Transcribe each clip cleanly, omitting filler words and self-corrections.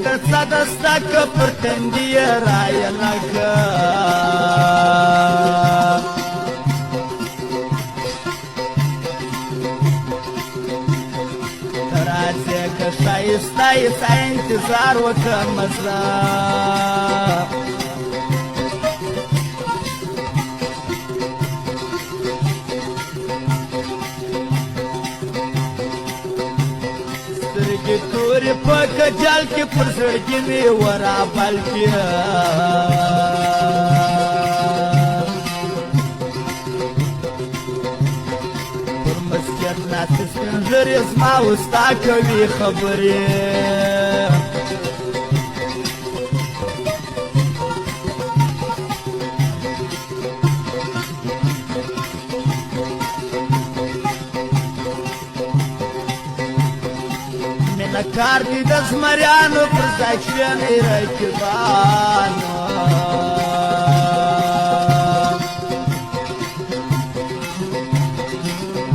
ډسا دستا که پر تندي یې رایله که ته راځې که ښایسته یې ستا انتظار وکړه مزه تورې په کجال کې پر زړګي مې ورابل کړه پر مسجد ناستې سپین ږیرې زما وستا کوي خبرې کار دی د زمریانو پر ځای کښېنئ رقیبانو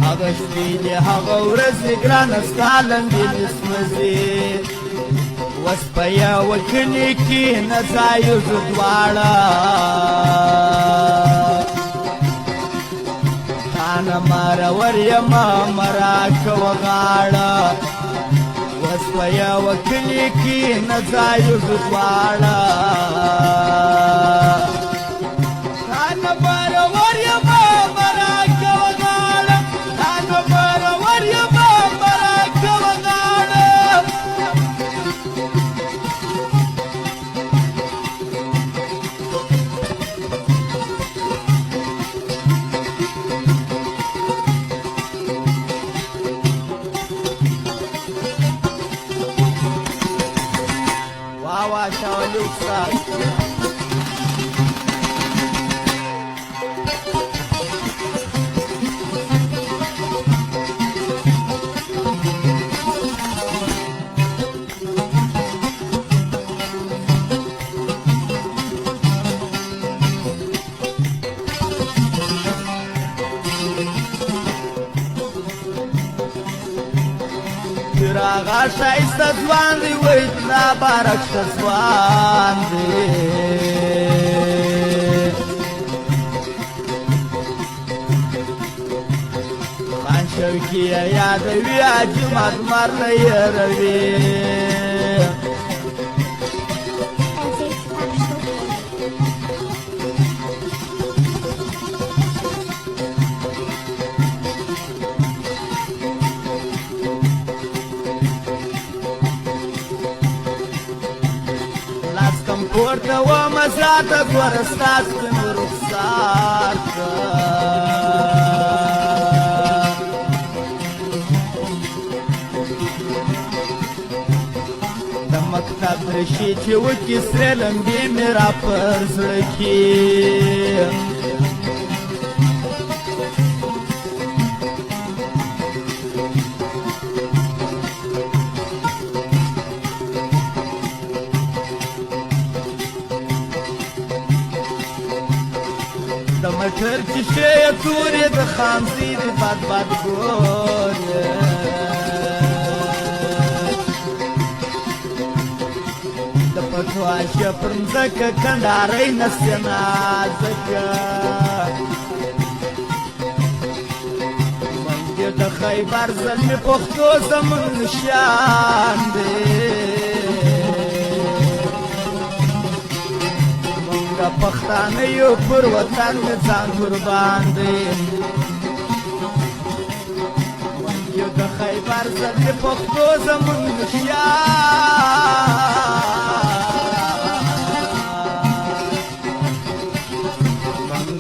هغه شپې دي هغه ورځې ګرانه ستا لنډې مې سوځي اوس په یوه کلي کې نه ځایږو دواړه تا نه مرور یمه مه راکوه غاړه اوس په یوه کلي کې نه ځایږو دواړه تا نه مرور یمه مه راکوه غاړه تا نه مرور یمه مه راکوه غاړه شاولي استاذ راغا ښایسته ځوان دی وایي دا بارکته ځوان دی خان شوقي یې یادوي حاجي مدمر نه هېروي پورته ومه زاته ګوره ستا سپین رخسار ته د مکتب درشي چې وکړي سرې لمبې مې را پر زړه کې د مټر کیسې یې تورې د خامزي د بد بد ګورې د پټواشه پر مځکه کندارۍ نسې نازکه منګې د خیبر زلمې پښتو زموږ نشان دی پښتانه یو پر وطن مې ځان قربان دی یو د خیبر زلمې پښتو زموږ نشان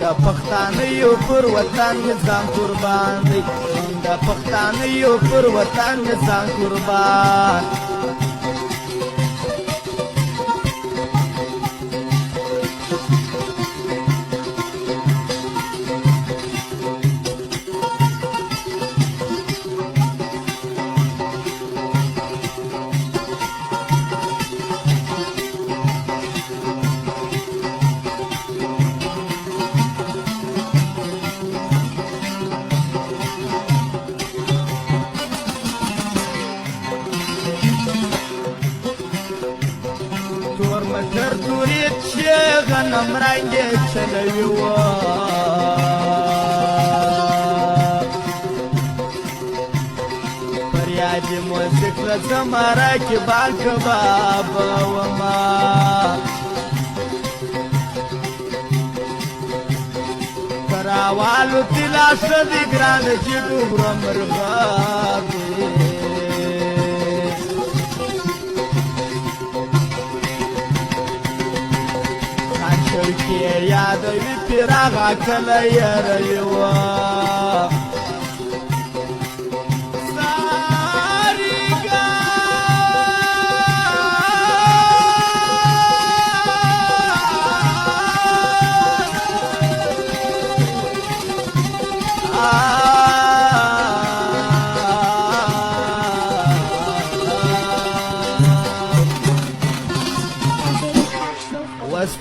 د پښتانه یو پر وطن مې ځان قربان دی د پښتانه یو پر وطن مې ځان قربان موټر تورید شي غنم رنګې چلوي و فریاد موزیک له زمره کې بانک بابا وما کراوالو تلاش دی ګران چې ډوبره مرغابې شوکی یادوي پیراغه کله یروي و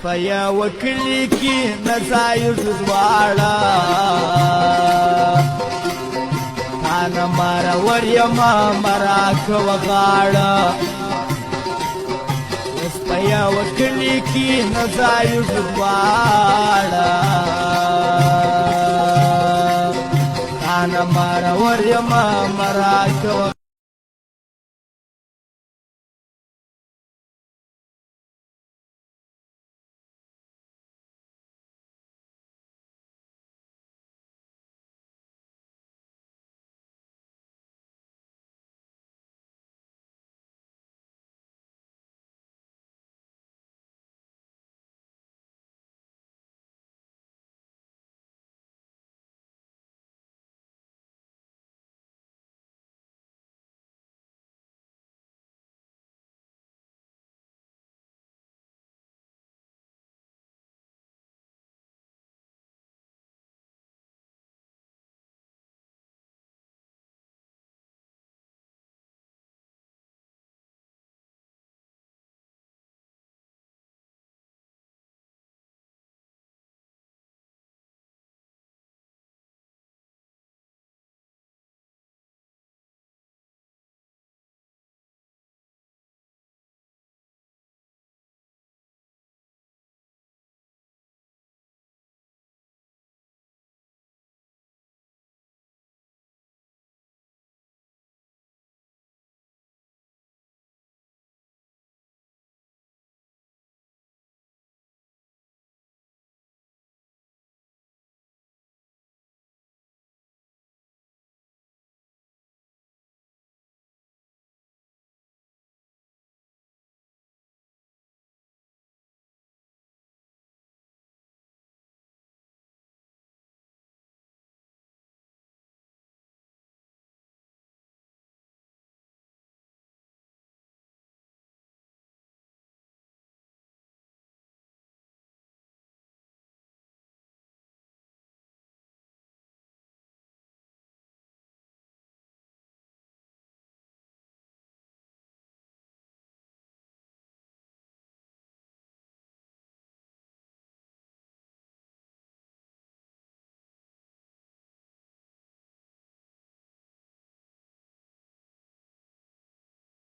په یوه کلي کې نڅایو دواړه تانه مرور یمه مرا کوه غاړه اوس په یوه کلي کې نڅایو دواړه تانه مرور یمه مرا کوه